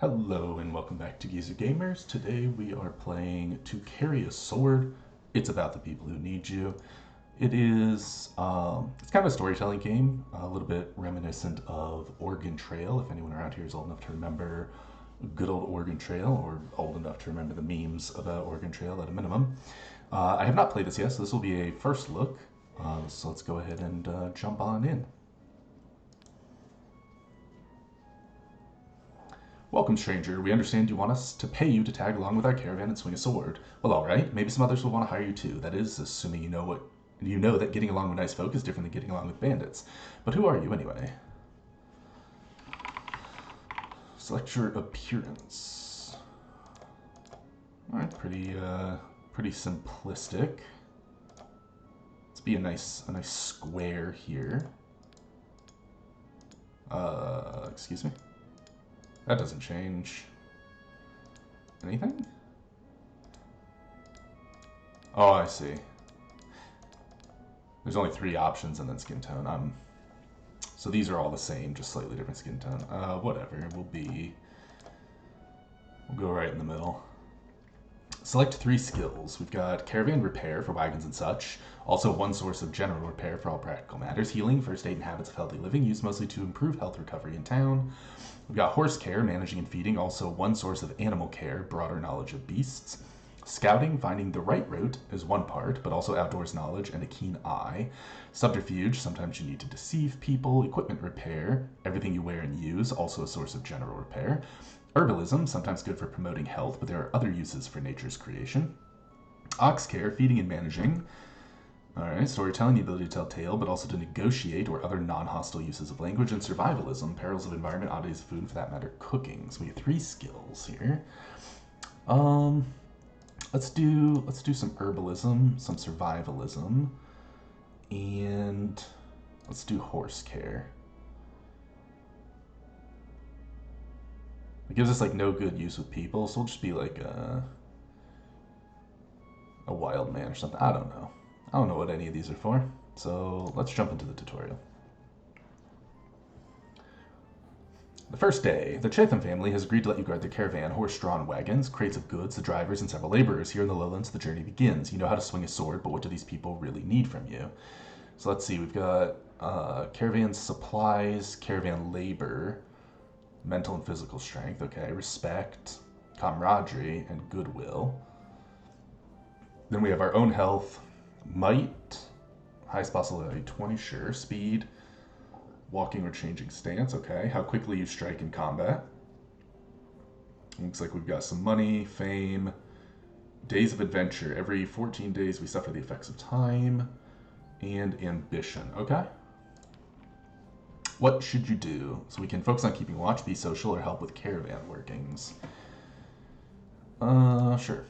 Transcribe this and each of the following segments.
Hello and welcome back to Geezer Gamers. Today we are playing To Carry a Sword. It's about the people who need you. It is, it's kind of a storytelling game, a little bit reminiscent of Oregon Trail, if anyone around here is old enough to remember good old Oregon Trail, or old enough to remember the memes about Oregon Trail at a minimum. I have not played this yet, so this will be a first look. So let's go ahead and jump on in. Welcome, stranger. We understand you want us to pay you to tag along with our caravan and swing a sword. Well, all right. Maybe some others will want to hire you too. That is, assuming you know that getting along with nice folk is different than getting along with bandits. But who are you anyway? Select your appearance. All right, pretty simplistic. Let's be a nice square here. Excuse me. That doesn't change anything? Oh, I see. There's only 3 options and then skin tone. So these are all the same, just slightly different skin tone. Whatever, we'll go right in the middle. Select 3 skills. We've got caravan repair for wagons and such. Also 1 source of general repair for all practical matters. Healing, first aid, and habits of healthy living, used mostly to improve health recovery in town. We've got horse care, managing and feeding, also 1 source of animal care, broader knowledge of beasts. Scouting, finding the right route is 1 part, but also outdoors knowledge and a keen eye. Subterfuge, sometimes you need to deceive people. Equipment repair, everything you wear and use, also a source of general repair. Herbalism, sometimes good for promoting health, but there are other uses for nature's creation. Ox care, feeding and managing. Alright, storytelling, the ability to tell tale, but also to negotiate or other non-hostile uses of language. And survivalism, perils of environment, oddities of food, and for that matter, cooking. So we get 3 skills here. Let's do some herbalism, some survivalism, and let's do horse care. It gives us like no good use with people, so we'll just be like a wild man or something. I don't know what any of these are for. So let's jump into the tutorial. The first day, the Chatham family has agreed to let you guard the caravan, horse-drawn wagons, crates of goods, the drivers, and several laborers. Here in the lowlands, the journey begins. You know how to swing a sword, but what do these people really need from you? So let's see, we've got caravan supplies, caravan labor, mental and physical strength, okay, respect, camaraderie, and goodwill. Then we have our own health, might, highest possibility 20, sure, speed, walking or changing stance, okay, how quickly you strike in combat. Looks like we've got some money, fame, days of adventure. Every 14 days we suffer the effects of time, and ambition, okay. What should you do? So we can focus on keeping watch, be social, or help with caravan workings. Sure.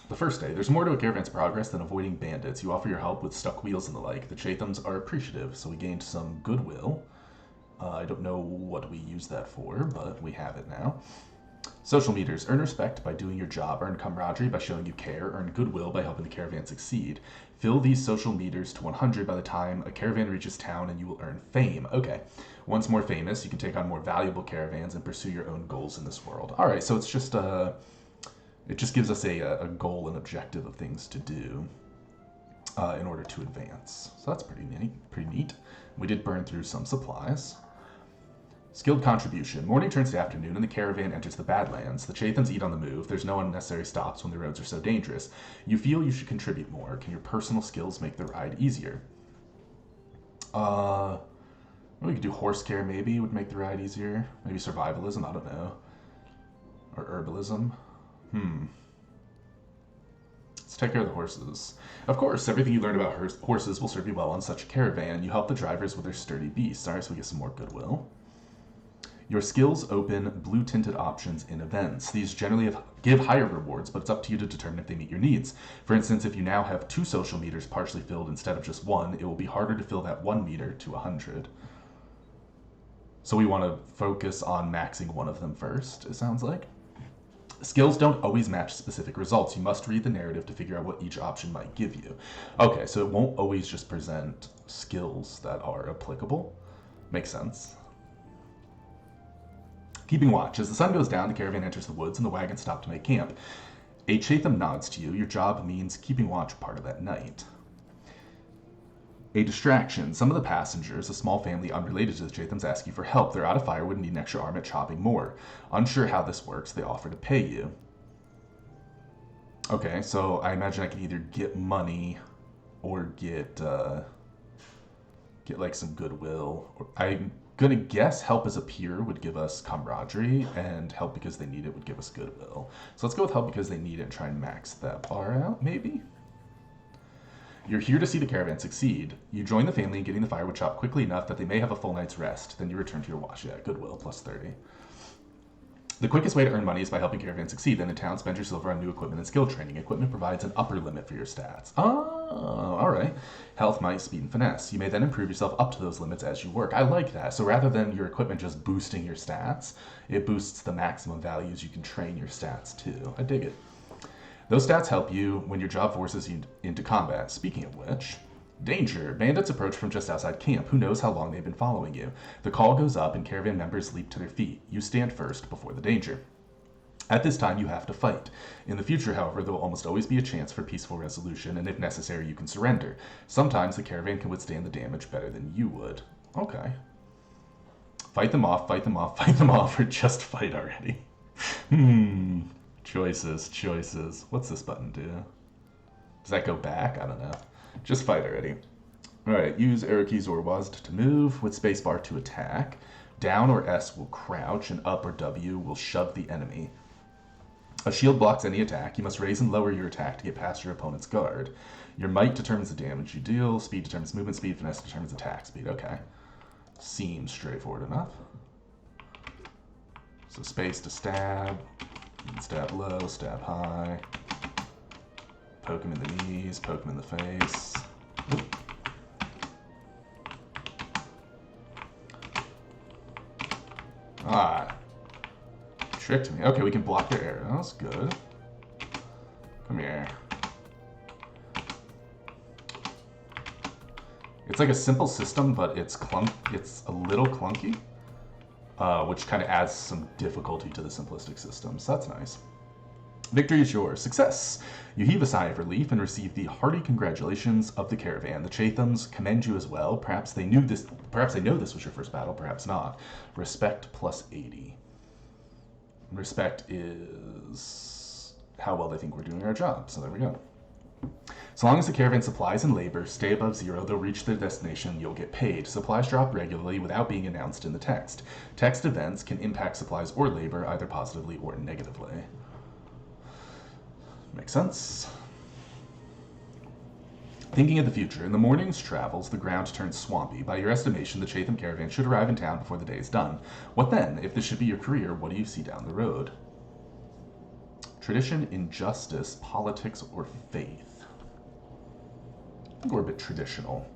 The first day, there's more to a caravan's progress than avoiding bandits. You offer your help with stuck wheels and the like. The Chathams are appreciative, so we gained some goodwill. I don't know what we use that for, but we have it now. Social meters. Earn respect by doing your job. Earn camaraderie by showing you care. Earn goodwill by helping the caravan succeed. Fill these social meters to 100 by the time a caravan reaches town, and you will earn fame. Okay. Once more famous, you can take on more valuable caravans and pursue your own goals in this world. All right, so it's just it just gives us a goal and objective of things to do in order to advance. So that's pretty neat. We did burn through some supplies. Skilled contribution. Morning turns to afternoon and the caravan enters the Badlands. The Chathams eat on the move. There's no unnecessary stops when the roads are so dangerous. You feel you should contribute more. Can your personal skills make the ride easier? We could do horse care maybe, would make the ride easier. Maybe survivalism, I don't know. Or herbalism. Let's take care of the horses. Of course, everything you learn about horses will serve you well on such a caravan. You help the drivers with their sturdy beasts. Alright, so we get some more goodwill. Your skills open blue-tinted options in events. These generally give higher rewards, but it's up to you to determine if they meet your needs. For instance, if you now have 2 social meters partially filled instead of just 1, it will be harder to fill that 1 meter to 100. So we want to focus on maxing one of them first, it sounds like. Skills don't always match specific results. You must read the narrative to figure out what each option might give you. Okay, so it won't always just present skills that are applicable. Makes sense. Keeping watch. As the sun goes down, the caravan enters the woods and the wagons stop to make camp. A Chatham nods to you. Your job means keeping watch part of that night. A distraction. Some of the passengers, a small family unrelated to the Chathams, ask you for help. They're out of firewood and need an extra arm at chopping more. Unsure how this works, they offer to pay you. Okay, so I imagine I can either get money or get like some goodwill. I'm gonna guess help as a peer would give us camaraderie, and help because they need it would give us goodwill. So let's go with help because they need it and try and max that bar out, maybe? You're here to see the caravan succeed. You join the family in getting the firewood chopped quickly enough that they may have a full night's rest. Then you return to your watch. Yeah, goodwill, plus 30. The quickest way to earn money is by helping caravans succeed. Then in town, spend your silver on new equipment and skill training. Equipment provides an upper limit for your stats. Oh, alright. Health, might, speed, and finesse. You may then improve yourself up to those limits as you work. I like that. So rather than your equipment just boosting your stats, it boosts the maximum values you can train your stats to. I dig it. Those stats help you when your job forces you into combat. Speaking of which, danger. Bandits approach from just outside camp. Who knows how long they've been following you? The call goes up and caravan members leap to their feet. You stand first before the danger. At this time, you have to fight. In the future, however, there will almost always be a chance for peaceful resolution, and if necessary, you can surrender. Sometimes the caravan can withstand the damage better than you would. Okay. Fight them off, fight them off, fight them off, or just fight already. Choices. What's this button do? Does that go back? I don't know. Just fight already. Alright, use arrow keys or WASD to move, with spacebar to attack. Down or S will crouch, and up or W will shove the enemy. A shield blocks any attack. You must raise and lower your attack to get past your opponent's guard. Your might determines the damage you deal. Speed determines movement speed. Finesse determines attack speed. Okay. Seems straightforward enough. So space to stab. Stab low, stab high. Poke him in the knees, poke him in the face. Oop. Ah. Tricked me. Okay, we can block their arrows. Good. Come here. It's like a simple system, but it's a little clunky, which kind of adds some difficulty to the simplistic system, so that's nice. Victory is yours. Success! You heave a sigh of relief and receive the hearty congratulations of the caravan. The Chathams commend you as well. Perhaps they know this was your first battle, perhaps not. Respect plus 80. Respect is how well they think we're doing our job, so there we go. So long as the caravan supplies and labor stay above 0, they'll reach their destination, you'll get paid. Supplies drop regularly without being announced in the text. Text events can impact supplies or labor either positively or negatively. Makes sense. Thinking of the future, in the morning's travels, the ground turns swampy. By your estimation, the Chatham caravan should arrive in town before the day is done. What then? If this should be your career, what do you see down the road? Tradition, injustice, politics, or faith? I think we're a bit traditional.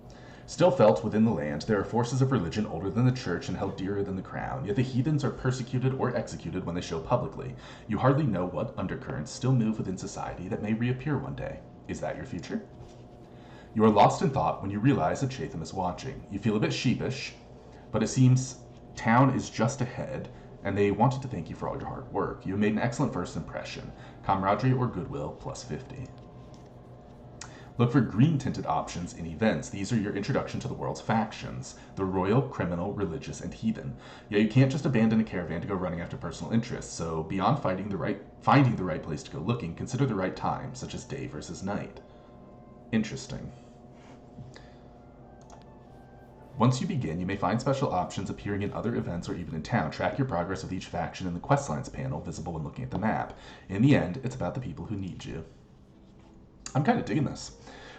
Still felt within the land, there are forces of religion older than the church and held dearer than the crown, yet the heathens are persecuted or executed when they show publicly. You hardly know what undercurrents still move within society that may reappear one day. Is that your future? You are lost in thought when you realize that Chatham is watching. You feel a bit sheepish, but it seems town is just ahead, and they wanted to thank you for all your hard work. You have made an excellent first impression. Camaraderie or goodwill, plus 50. Look for green-tinted options in events. These are your introduction to the world's factions, the royal, criminal, religious, and heathen. Yet you can't just abandon a caravan to go running after personal interests, so beyond finding the right place to go looking, consider the right time, such as day versus night. Interesting. Once you begin, you may find special options appearing in other events or even in town. Track your progress with each faction in the questlines panel, visible when looking at the map. In the end, it's about the people who need you. I'm kind of digging this.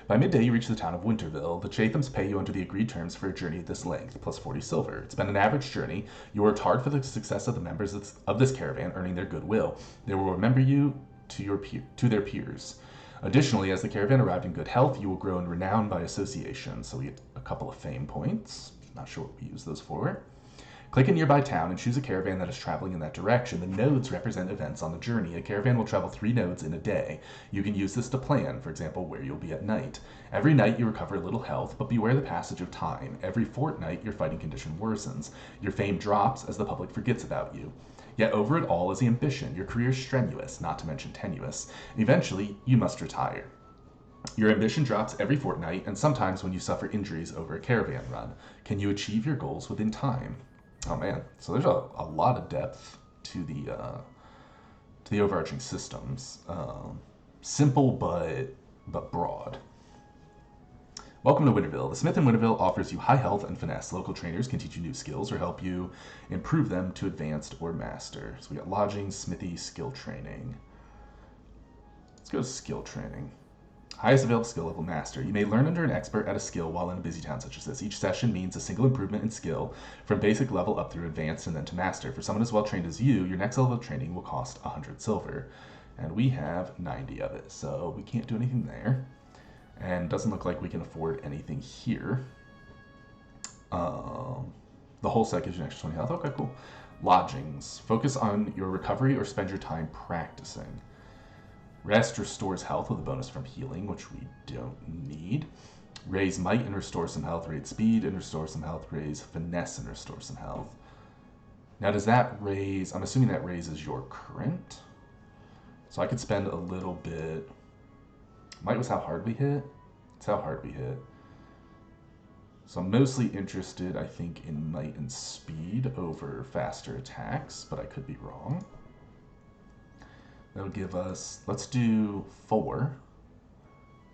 By midday, you reach the town of Winterville. The Chathams pay you under the agreed terms for a journey of this length, plus 40 silver. It's been an average journey. You worked hard for the success of the members of this caravan, earning their goodwill. They will remember you to their peers. Additionally, as the caravan arrived in good health, you will grow in renown by association. So we get a couple of fame points. Not sure what we use those for. Click a nearby town and choose a caravan that is traveling in that direction. The nodes represent events on the journey. A caravan will travel 3 nodes in a day. You can use this to plan, for example, where you'll be at night. Every night you recover a little health, but beware the passage of time. Every fortnight your fighting condition worsens. Your fame drops as the public forgets about you. Yet over it all is ambition. Your career is strenuous, not to mention tenuous. Eventually, you must retire. Your ambition drops every fortnight, and sometimes when you suffer injuries over a caravan run. Can you achieve your goals within time? Oh man, so there's a lot of depth to the overarching systems. Simple but broad. Welcome to Winterville. The Smith in Winterville offers you high health and finesse. Local trainers can teach you new skills or help you improve them to advanced or master. So we got lodging, smithy, skill training. Let's go to skill training. Highest available skill level, master. You may learn under an expert at a skill while in a busy town such as this. Each session means a single improvement in skill from basic level up through advanced and then to master. For someone as well trained as you, your next level of training will cost 100 silver. And we have 90 of it, so we can't do anything there. And doesn't look like we can afford anything here. The whole set gives you an extra 20 health. Okay, cool. Lodgings. Focus on your recovery or spend your time practicing. Rest restores health with a bonus from healing, which we don't need. Raise might and restore some health. Raise speed and restore some health. Raise finesse and restore some health. Now does that raise... I'm assuming that raises your current. So I could spend a little bit... Might was how hard we hit. It's how hard we hit. So I'm mostly interested, I think, in might and speed over faster attacks, but I could be wrong. That'll give us, let's do 4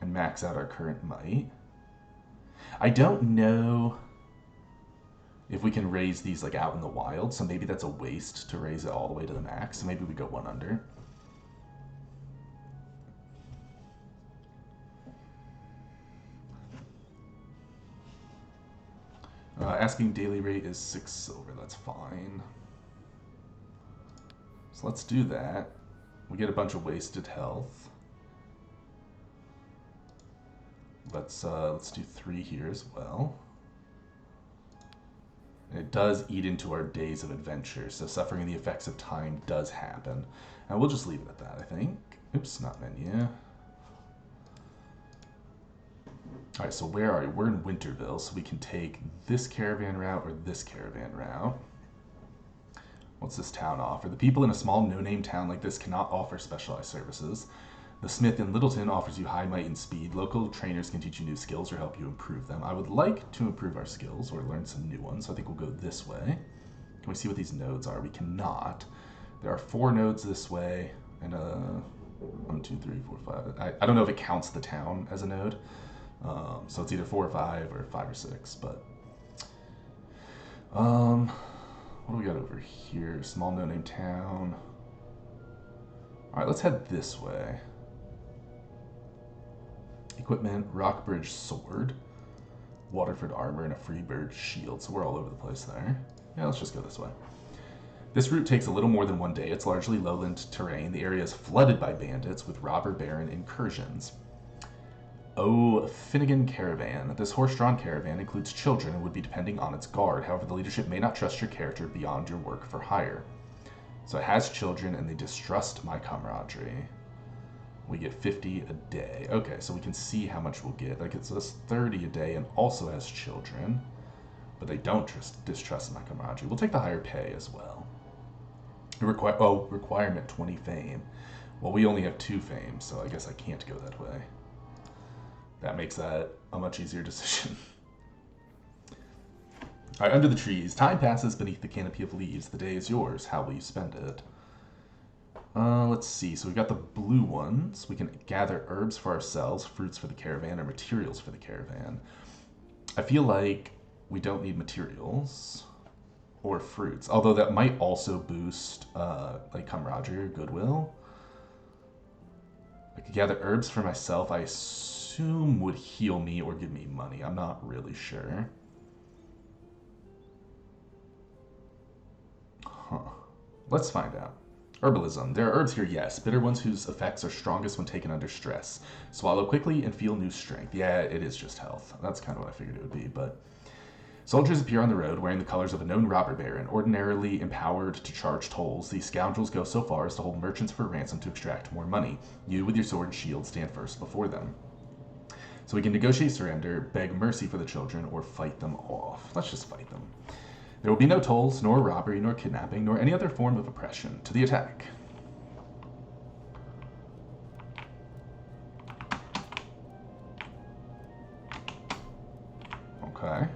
and max out our current might. I don't know if we can raise these like out in the wild, so maybe that's a waste to raise it all the way to the max, so maybe we go 1 under. Asking daily rate is 6 silver, that's fine. So let's do that. We get a bunch of wasted health. Let's do 3 here as well. And it does eat into our days of adventure, so suffering the effects of time does happen. And we'll just leave it at that, I think. Oops, not menu. Alright, so where are you? We're in Winterville, so we can take this caravan route or this caravan route. What's this town offer? The people in a small no-name town like this cannot offer specialized services. The Smith in Littleton offers you high might and speed. Local trainers can teach you new skills or help you improve them. I would like to improve our skills or learn some new ones, so I think we'll go this way. Can we see what these nodes are? We cannot. There are 4 nodes this way, and 1, 2, 3, 4, 5. I don't know if it counts the town as a node. So it's either 4 or 5 or 5 or 6, but what do we got over here? Small no-name town. Alright, let's head this way. Equipment, Rockbridge sword, Waterford armor, and a Freebird shield. So we're all over the place there. Yeah, let's just go this way. This route takes a little more than 1 day. It's largely lowland terrain. The area is flooded by bandits with robber baron incursions. Oh, Finnegan Caravan. This horse-drawn caravan includes children and would be depending on its guard. However, the leadership may not trust your character beyond your work for hire. So it has children, and they distrust my camaraderie. We get 50 a day. Okay, so we can see how much we'll get. Like, it says 30 a day and also has children, but they don't distrust my camaraderie. We'll take the higher pay as well. Requirement 20 fame. Well, we only have 2 fame, so I guess I can't go that way. That makes that a much easier decision. All right, under the trees. Time passes beneath the canopy of leaves. The day is yours. How will you spend it? Let's see. So we've got the blue ones. We can gather herbs for ourselves, fruits for the caravan, or materials for the caravan. I feel like we don't need materials or fruits, although that might also boost like camaraderie or goodwill. I could gather herbs for myself. I assume would heal me or give me money. I'm not really sure. Huh. Let's find out. Herbalism. There are herbs here, yes. Bitter ones whose effects are strongest when taken under stress. Swallow quickly and feel new strength. Yeah, it is just health. That's kind of what I figured it would be, but... Soldiers appear on the road wearing the colors of a known robber baron. Ordinarily empowered to charge tolls, these scoundrels go so far as to hold merchants for ransom to extract more money. You, with your sword and shield, stand first before them. So we can negotiate surrender, beg mercy for the children, or fight them off. Let's just fight them. There will be no tolls, nor robbery, nor kidnapping, nor any other form of oppression. To the attack. Okay.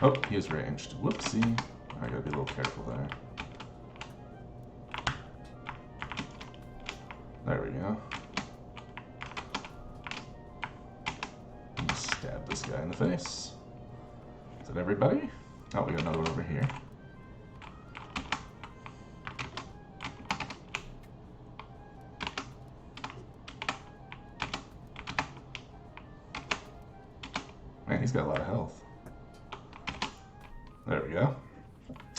Oh, he is ranged. Whoopsie. I gotta be a little careful there. There we go. Stab this guy in the face. Is that everybody? Oh, we got another one over here. Man, he's got a lot of health. There we go.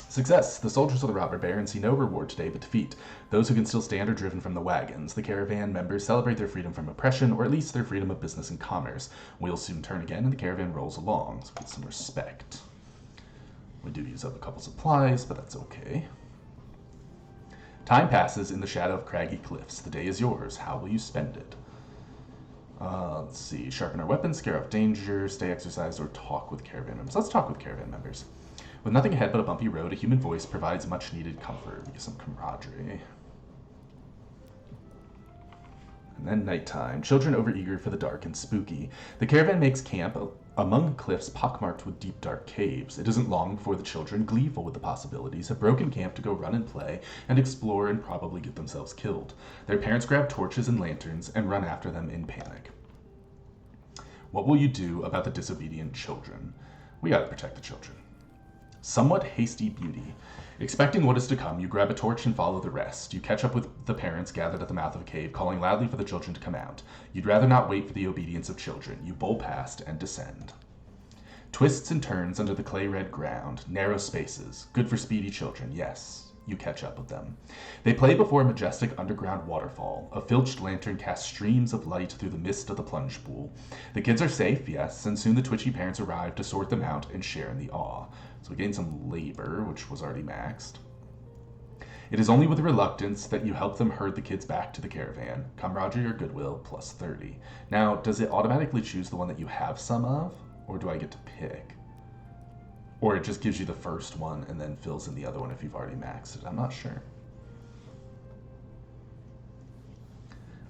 Success! The soldiers of the robber baron see no reward today but defeat. Those who can still stand are driven from the wagons. The caravan members celebrate their freedom from oppression, or at least their freedom of business and commerce. Wheels soon turn again, and the caravan rolls along. So get some respect. We do use up a couple supplies, but that's okay. Time passes in the shadow of craggy cliffs. The day is yours. How will you spend it? Let's see. Sharpen our weapons, scare off danger, stay exercised, or talk with caravan members. Let's talk with caravan members. With nothing ahead but a bumpy road, a human voice provides much-needed comfort. We get some camaraderie. And then nighttime. Children overeager for the dark and spooky. The caravan makes camp among cliffs pockmarked with deep, dark caves. It isn't long before the children, gleeful with the possibilities, have broken camp to go run and play and explore and probably get themselves killed. Their parents grab torches and lanterns and run after them in panic. What will you do about the disobedient children? We gotta protect the children. Somewhat hasty beauty. Expecting what is to come, you grab a torch and follow the rest. You catch up with the parents gathered at the mouth of a cave, calling loudly for the children to come out. You'd rather not wait for the obedience of children. You bowl past and descend. Twists and turns under the clay-red ground. Narrow spaces. Good for speedy children, yes. You catch up with them. They play before a majestic underground waterfall. A filched lantern casts streams of light through the mist of the plunge pool. The kids are safe, yes, and soon the twitchy parents arrive to sort them out and share in the awe. So we gain some labor, which was already maxed. It is only with reluctance that you help them herd the kids back to the caravan. Camaraderie or goodwill, plus 30. Now, does it automatically choose the one that you have some of, or do I get to pick? Or it just gives you the first one and then fills in the other one if you've already maxed it. I'm not sure.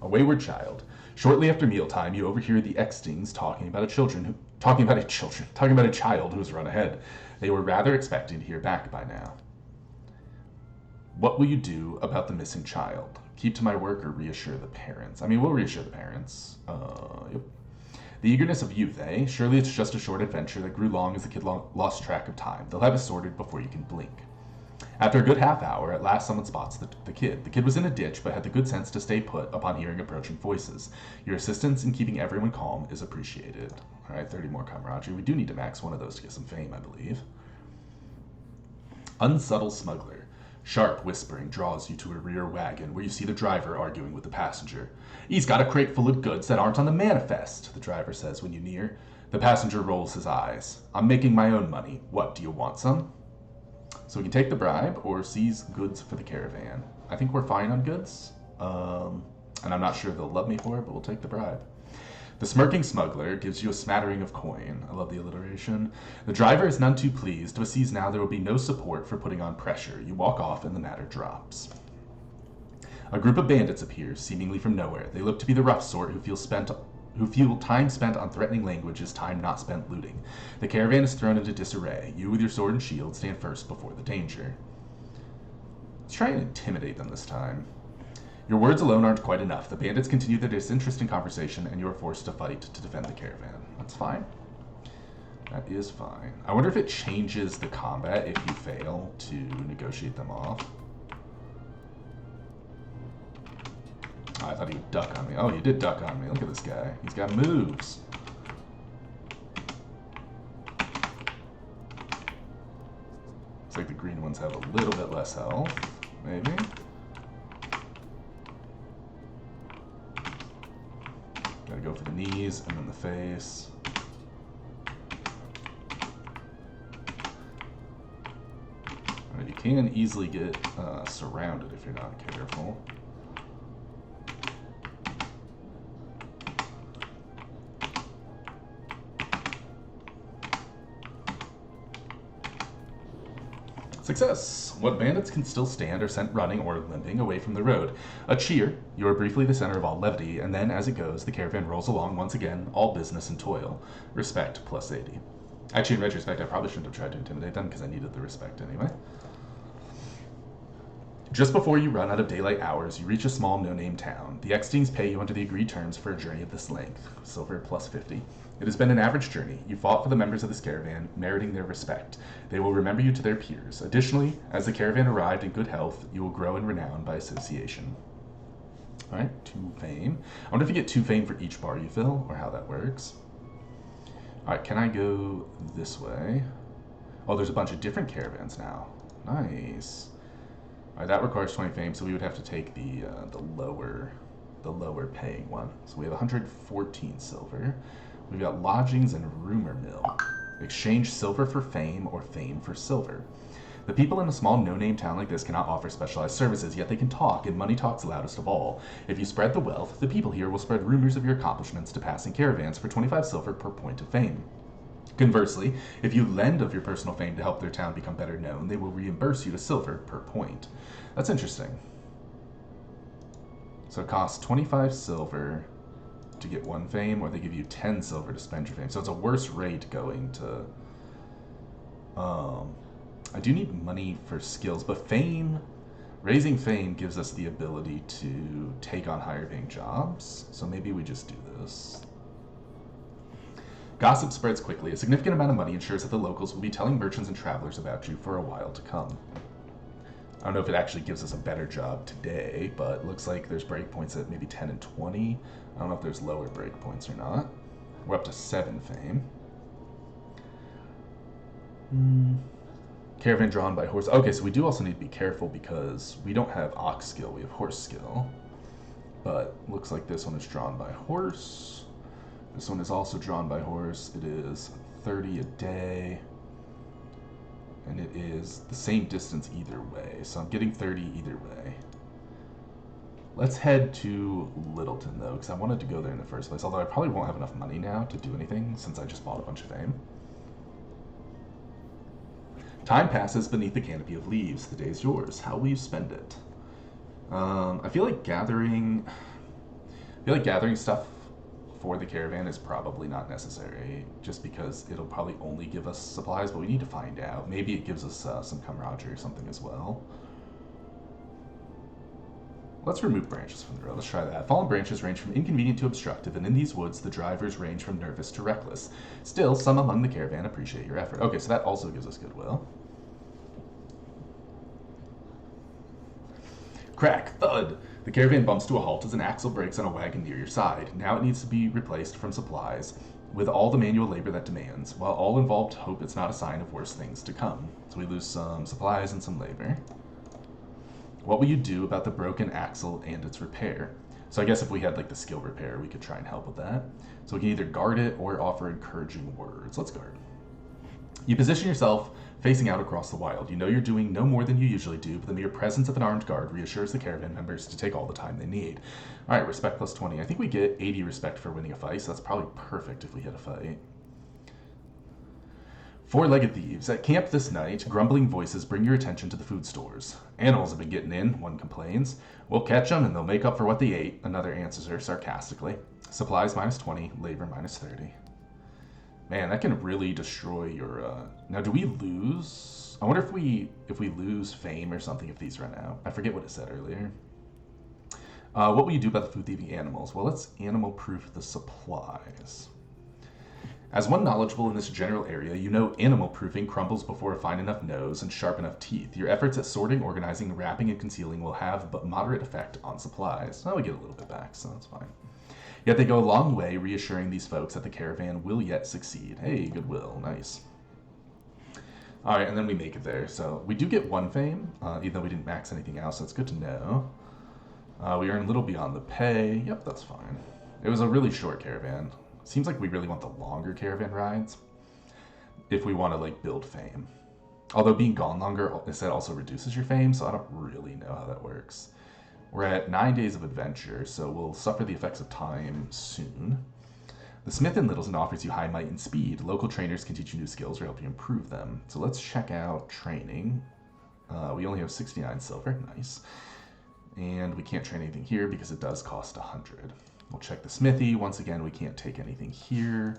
A wayward child. Shortly after mealtime, you overhear the Extings talking about a child who has run ahead. They were rather expecting to hear back by now. What will you do about the missing child? Keep to my work or reassure the parents? I mean, we'll reassure the parents. Yep. The eagerness of youth, eh? Surely it's just a short adventure that grew long as the kid lost track of time. They'll have it sorted before you can blink. After a good half hour, at last someone spots the kid. The kid was in a ditch, but had the good sense to stay put upon hearing approaching voices. Your assistance in keeping everyone calm is appreciated. All right, 30 more camaraderie. We do need to max one of those to get some fame, I believe. Unsubtle smuggler. Sharp whispering draws you to a rear wagon where you see the driver arguing with the passenger. He's got a crate full of goods that aren't on the manifest, the driver says when you near. The passenger rolls his eyes. I'm making my own money. What, do you want some? So we can take the bribe or seize goods for the caravan. I think we're fine on goods. And I'm not sure they'll love me for it, but we'll take the bribe. The smirking smuggler gives you a smattering of coin. I love the alliteration. The driver is none too pleased, but sees now there will be no support for putting on pressure. You walk off and the matter drops. A group of bandits appears, seemingly from nowhere. They look to be the rough sort who feel time spent on threatening language is time not spent looting. The caravan is thrown into disarray. You with your sword and shield stand first before the danger. Let's try and intimidate them this time. Your words alone aren't quite enough. The bandits continue their disinteresting conversation, and you are forced to fight to defend the caravan. That's fine. That is fine. I wonder if it changes the combat if you fail to negotiate them off. Oh, I thought he would duck on me. Oh, he did duck on me. Look at this guy. He's got moves. Looks like the green ones have a little bit less health, maybe. Gotta go for the knees and then the face. Alright, you can easily get surrounded if you're not careful. Success! What bandits can still stand are sent running or limping away from the road. A cheer, you are briefly the center of all levity, and then as it goes, the caravan rolls along once again, all business and toil. Respect, plus 80. Actually, in retrospect, I probably shouldn't have tried to intimidate them because I needed the respect anyway. Just before you run out of daylight hours, you reach a small no-name town. The Ecksteins pay you under the agreed terms for a journey of this length. Silver plus 50. It has been an average journey. You fought for the members of this caravan, meriting their respect. They will remember you to their peers. Additionally, as the caravan arrived in good health, you will grow in renown by association. Alright, 2 fame. I wonder if you get 2 fame for each bar you fill, or how that works. Alright, can I go this way? Oh, there's a bunch of different caravans now. Nice. Alright, that requires 20 fame, so we would have to take the lower paying one. So we have 114 silver. We've got lodgings and rumor mill. Exchange silver for fame or fame for silver. The people in a small no-name town like this cannot offer specialized services, yet they can talk, and money talks loudest of all. If you spread the wealth, the people here will spread rumors of your accomplishments to passing caravans for 25 silver per point of fame. Conversely, if you lend of your personal fame to help their town become better known, they will reimburse you to silver per point. That's interesting. So it costs 25 silver to get 1 fame, or they give you 10 silver to spend your fame. So it's a worse rate going to... I do need money for skills, but fame... Raising fame gives us the ability to take on higher paying jobs. So maybe we just do this. Gossip spreads quickly. A significant amount of money ensures that the locals will be telling merchants and travelers about you for a while to come. I don't know if it actually gives us a better job today, but it looks like there's breakpoints at maybe 10 and 20. I don't know if there's lower breakpoints or not. We're up to 7 fame. Caravan drawn by horse. Okay, so we do also need to be careful because we don't have ox skill, we have horse skill. But looks like this one is drawn by horse. This one is also drawn by horse. It is 30 a day. And it is the same distance either way. So I'm getting 30 either way. Let's head to Littleton, though, because I wanted to go there in the first place. Although I probably won't have enough money now to do anything, since I just bought a bunch of fame. Time passes beneath the canopy of leaves. The day is yours. How will you spend it? I feel like gathering stuff for the caravan is probably not necessary, just because it'll probably only give us supplies, but we need to find out. Maybe it gives us some camaraderie or something as well. Let's remove branches from the road. Let's try that. Fallen branches range from inconvenient to obstructive, and in these woods, the drivers range from nervous to reckless. Still, some among the caravan appreciate your effort. Okay, so that also gives us goodwill. Crack! Thud! The caravan bumps to a halt as an axle breaks on a wagon near your side. Now it needs to be replaced from supplies, with all the manual labor that demands, while all involved hope it's not a sign of worse things to come. So we lose some supplies and some labor. What will you do about the broken axle and its repair? So I guess if we had like the skill repair, we could try and help with that. So we can either guard it or offer encouraging words. Let's guard. You position yourself facing out across the wild. You know you're doing no more than you usually do, but the mere presence of an armed guard reassures the caravan members to take all the time they need. Alright, respect plus 20. I think we get 80 respect for winning a fight, so that's probably perfect if we hit a fight. 4-legged thieves. At camp this night, grumbling voices bring your attention to the food stores. Animals have been getting in, one complains. We'll catch them and they'll make up for what they ate, another answers her sarcastically. Supplies minus 20, labor minus 30. Man, that can really destroy your, Now, do we lose? I wonder if we lose fame or something if these run out. I forget what it said earlier. What will you do about the food-thieving animals? Well, let's animal-proof the supplies. As one knowledgeable in this general area, you know animal-proofing crumbles before a fine enough nose and sharp enough teeth. Your efforts at sorting, organizing, wrapping, and concealing will have but moderate effect on supplies. Oh, we get a little bit back, so that's fine. Yet they go a long way reassuring these folks that the caravan will yet succeed. Hey, goodwill, nice. Alright, and then we make it there. So we do get 1 fame, even though we didn't max anything else, so it's good to know. We earn a little beyond the pay. Yep, that's fine. It was a really short caravan. Seems like we really want the longer caravan rides if we want to like build fame. Although being gone longer instead also reduces your fame, so I don't really know how that works. We're at 9 days of adventure, so we'll suffer the effects of time soon. The Smith in Littleton offers you high might and speed. Local trainers can teach you new skills or help you improve them. So let's check out training. We only have 69 silver, nice. And we can't train anything here because it does cost 100. We'll check the smithy. Once again, we can't take anything here.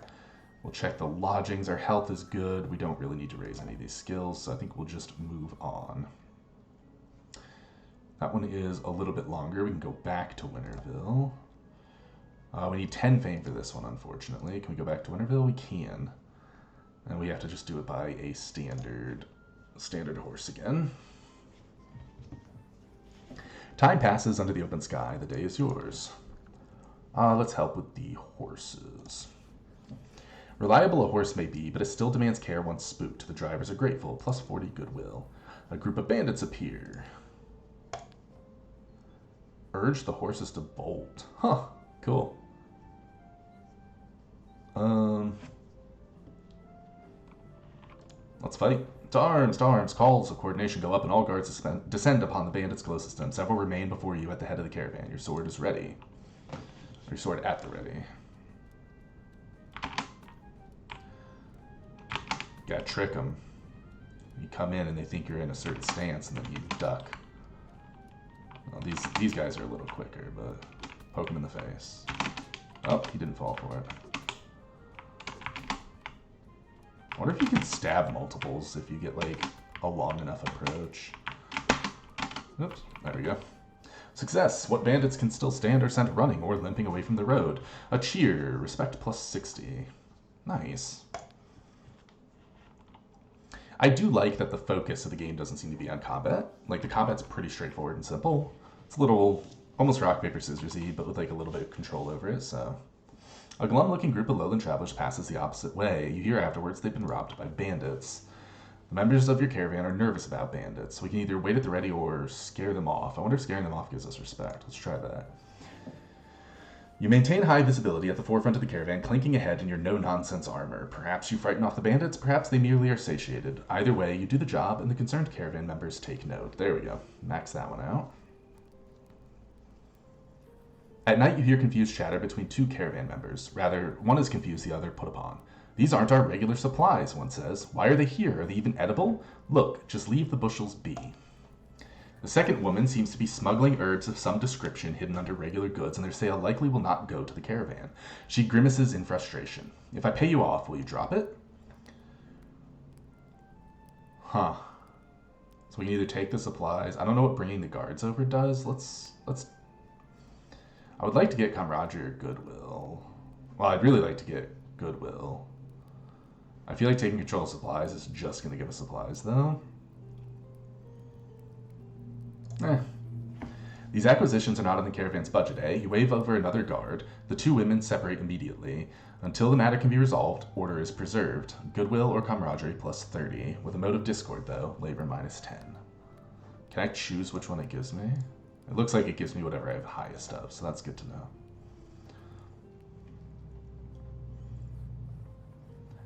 We'll check the lodgings. Our health is good. We don't really need to raise any of these skills, so I think we'll just move on. That one is a little bit longer. We can go back to Winterville. We need 10 fame for this one, unfortunately. Can we go back to Winterville? We can. And we have to just do it by a standard horse again. Time passes under the open sky. The day is yours. Let's help with the horses. Reliable a horse may be, but it still demands care once spooked. The drivers are grateful, plus 40 goodwill. A group of bandits appear. Urge the horses to bolt. Huh, cool. Let's fight. To arms, to arms. Calls of coordination go up and all guards descend upon the bandits closest to them. Several remain before you at the head of the caravan. Your sword is ready. Your sword at the ready. You gotta trick them. You come in and they think you're in a certain stance and then you duck. Well, these guys are a little quicker, but poke him in the face. Oh, he didn't fall for it. I wonder if you can stab multiples if you get like a long enough approach. Oops, there we go. Success! What bandits can still stand are sent running or limping away from the road? A cheer. Respect plus 60. Nice. I do like that the focus of the game doesn't seem to be on combat. Like, the combat's pretty straightforward and simple. It's a little, almost rock, paper, scissors-y, but with like a little bit of control over it, so. A glum-looking group of lowland travelers passes the opposite way. You hear afterwards they've been robbed by bandits. The members of your caravan are nervous about bandits. We can either wait at the ready or scare them off. I wonder if scaring them off gives us respect. Let's try that. You maintain high visibility at the forefront of the caravan, clinking ahead in your no-nonsense armor. Perhaps you frighten off the bandits, perhaps they merely are satiated. Either way, you do the job, and the concerned caravan members take note. There we go. Max that one out. At night, you hear confused chatter between two caravan members. Rather, one is confused, the other put upon. These aren't our regular supplies, one says. Why are they here? Are they even edible? Look, just leave the bushels be. The second woman seems to be smuggling herbs of some description hidden under regular goods, and their sale likely will not go to the caravan. She grimaces in frustration. If I pay you off, will you drop it? Huh. So we can either take the supplies. I don't know what bringing the guards over does. Let's. I would like to get camaraderie or goodwill. Well, I'd really like to get goodwill. I feel like taking control of supplies is just going to give us supplies, though. These acquisitions are not on the caravan's budget, eh? You wave over another guard. The two women separate immediately. Until the matter can be resolved, order is preserved. Goodwill or camaraderie plus 30. With a mode of discord, though, labor minus 10. Can I choose which one it gives me? It looks like it gives me whatever I have highest of, so that's good to know.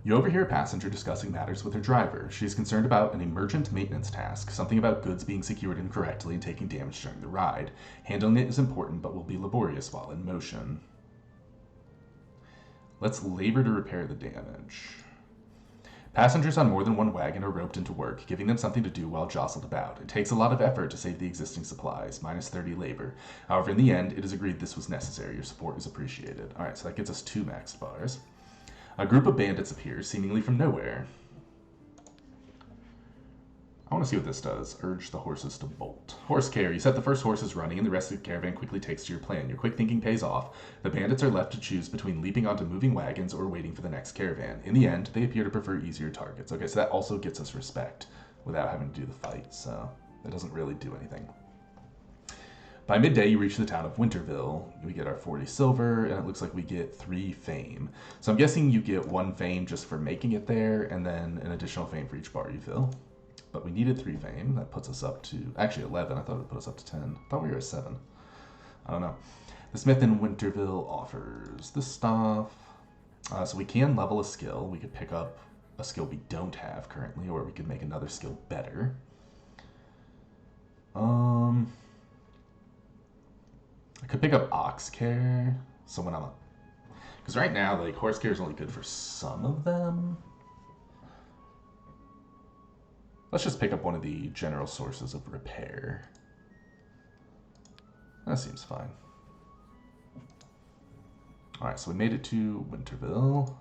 You overhear a passenger discussing matters with her driver. She is concerned about an emergent maintenance task, something about goods being secured incorrectly and taking damage during the ride. Handling it is important, but will be laborious while in motion. Let's labor to repair the damage. Passengers on more than one wagon are roped into work, giving them something to do while jostled about. It takes a lot of effort to save the existing supplies, minus 30 labor. However, in the end, it is agreed this was necessary. Your support is appreciated. Alright, so that gets us 2 maxed bars. A group of bandits appears, seemingly from nowhere. I want to see what this does. Urge the horses to bolt. Horse care. You set the first horses running, and the rest of the caravan quickly takes to your plan. Your quick thinking pays off. The bandits are left to choose between leaping onto moving wagons or waiting for the next caravan. In the end, they appear to prefer easier targets. Okay, so that also gets us respect without having to do the fight, so that doesn't really do anything. By midday, you reach the town of Winterville. We get our 40 silver, and it looks like we get 3 fame. So I'm guessing you get 1 fame just for making it there, and then an additional fame for each bar you fill. But we needed 3 fame. That puts us up to, actually 11. I thought it would put us up to 10. I thought we were at 7. I don't know. The smith in Winterville offers this stuff. So we can level a skill. We could pick up a skill we don't have currently, or we could make another skill better. I could pick up ox care. So when I'm because right now, like, horse care is only good for some of them. Let's just pick up one of the general sources of repair. That seems fine. Alright, so we made it to Winterville.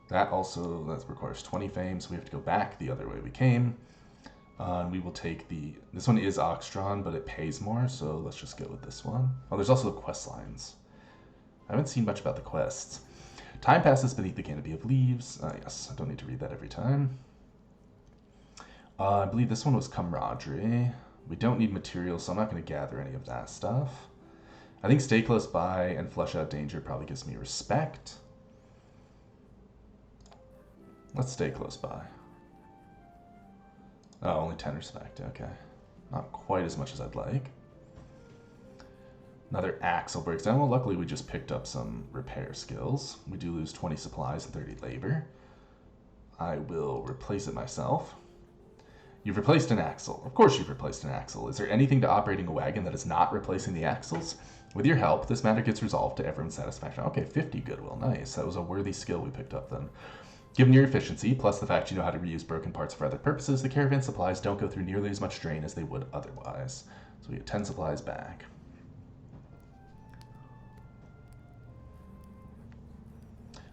That requires 20 fame, so we have to go back the other way we came. And we will take this one is ox-drawn, but it pays more, so let's just go with this one. Oh, there's also the quest lines. I haven't seen much about the quests. Time passes beneath the canopy of leaves. Yes, I don't need to read that every time. I believe this one was camaraderie. We don't need materials, so I'm not going to gather any of that stuff. I think stay close by and flush out danger probably gives me respect. Let's stay close by. Oh, only 10 respect, okay. Not quite as much as I'd like. Another axle breaks down. Well, luckily we just picked up some repair skills. We do lose 20 supplies and 30 labor. I will replace it myself. You've replaced an axle. Of course you've replaced an axle. Is there anything to operating a wagon that is not replacing the axles? With your help, this matter gets resolved to everyone's satisfaction. Okay, 50 goodwill. Nice. That was a worthy skill we picked up then. Given your efficiency, plus the fact you know how to reuse broken parts for other purposes, the caravan supplies don't go through nearly as much drain as they would otherwise. So we get 10 supplies back.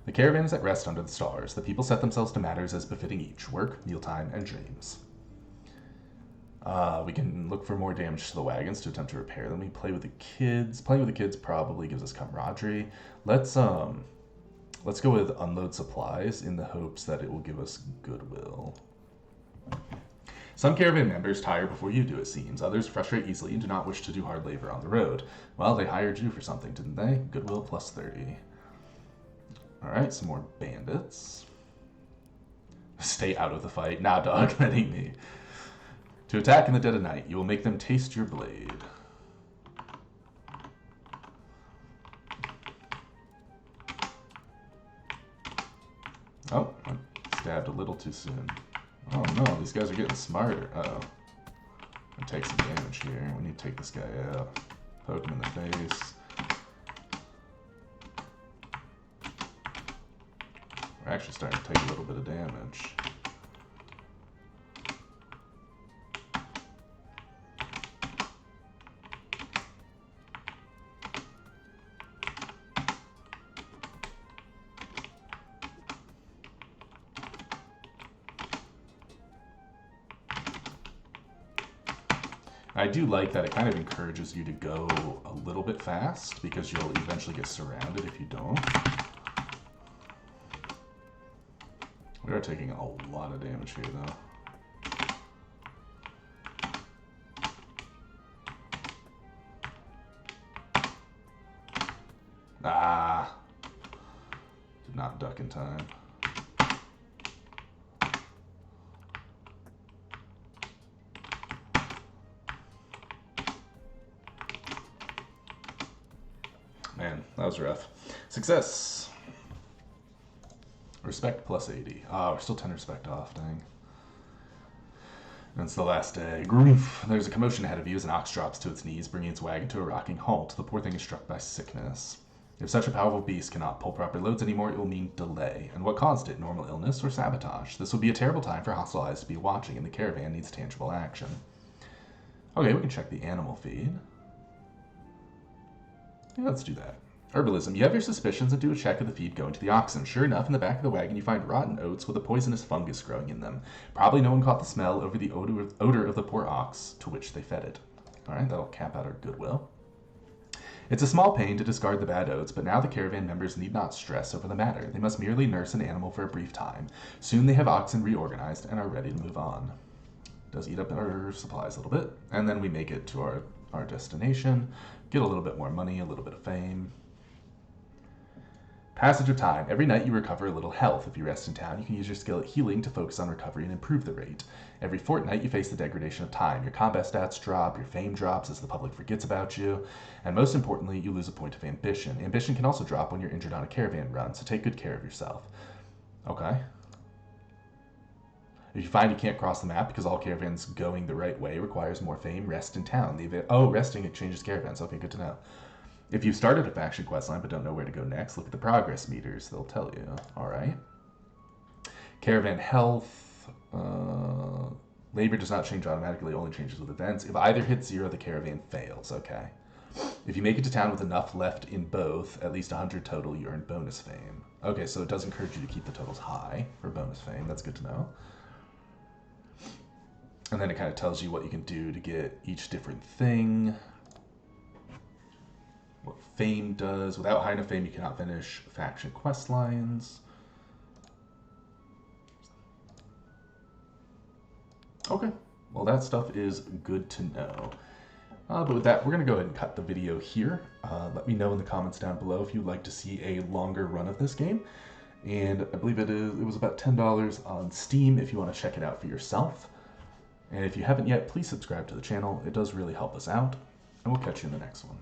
The caravan is at rest under the stars. The people set themselves to matters as befitting each: work, mealtime, and dreams. We can look for more damage to the wagons to attempt to repair them. We play with the kids. Playing with the kids probably gives us camaraderie. Let's go with unload supplies in the hopes that it will give us goodwill. Some caravan members tire before you do, it seems. Others frustrate easily and do not wish to do hard labor on the road. Well, they hired you for something, didn't they? Goodwill plus 30. Alright, some more bandits. Stay out of the fight. Nah, dog, that ain't me. To attack in the dead of night, you will make them taste your blade. Oh, I stabbed a little too soon. Oh no, these guys are getting smarter. Uh-oh. Gonna take some damage here. We need to take this guy out. Poke him in the face. We're actually starting to take a little bit of damage. I do like that it kind of encourages you to go a little bit fast because you'll eventually get surrounded if you don't. We are taking a lot of damage here though. Ah! Did not duck in time. Man, that was rough. Success! Respect plus 80. Ah, we're still 10 respect off, dang. And it's the last day. Groof! There's a commotion ahead of you as an ox drops to its knees, bringing its wagon to a rocking halt. The poor thing is struck by sickness. If such a powerful beast cannot pull proper loads anymore, it will mean delay. And what caused it? Normal illness or sabotage? This would be a terrible time for hostile eyes to be watching, and the caravan needs tangible action. Okay, we can check the animal feed. Yeah, let's do that. Herbalism. You have your suspicions and do a check of the feed going to the oxen. Sure enough, in the back of the wagon you find rotten oats with a poisonous fungus growing in them. Probably no one caught the smell over the odor of the poor ox to which they fed it. Alright, that'll cap out our goodwill. It's a small pain to discard the bad oats, but now the caravan members need not stress over the matter. They must merely nurse an animal for a brief time. Soon they have oxen reorganized and are ready to move on. Does eat up our supplies a little bit, and then we make it to our destination, get a little bit more money, a little bit of fame. Passage of time. Every night you recover a little health. If you rest in town, you can use your skill at healing to focus on recovery and improve the rate. Every fortnight you face the degradation of time. Your combat stats drop, your fame drops as the public forgets about you, and most importantly, you lose a point of ambition. Ambition can also drop when you're injured on a caravan run, so take good care of yourself. Okay. If you find you can't cross the map because all caravans going the right way requires more fame, rest in town. Resting, it changes caravans. Okay, good to know. If you've started a faction questline but don't know where to go next, look at the progress meters. They'll tell you. All right. Caravan health. Labor does not change automatically, only changes with events. If either hits 0, the caravan fails. Okay. If you make it to town with enough left in both, at least 100 total, you earn bonus fame. Okay, so it does encourage you to keep the totals high for bonus fame. That's good to know. And then it kind of tells you what you can do to get each different thing. What fame does. Without high enough fame, you cannot finish faction quest lines. Okay, well that stuff is good to know. But with that, we're going to go ahead and cut the video here. Let me know in the comments down below if you'd like to see a longer run of this game. And I believe it was about $10 on Steam if you want to check it out for yourself. And if you haven't yet, please subscribe to the channel. It does really help us out. And we'll catch you in the next one.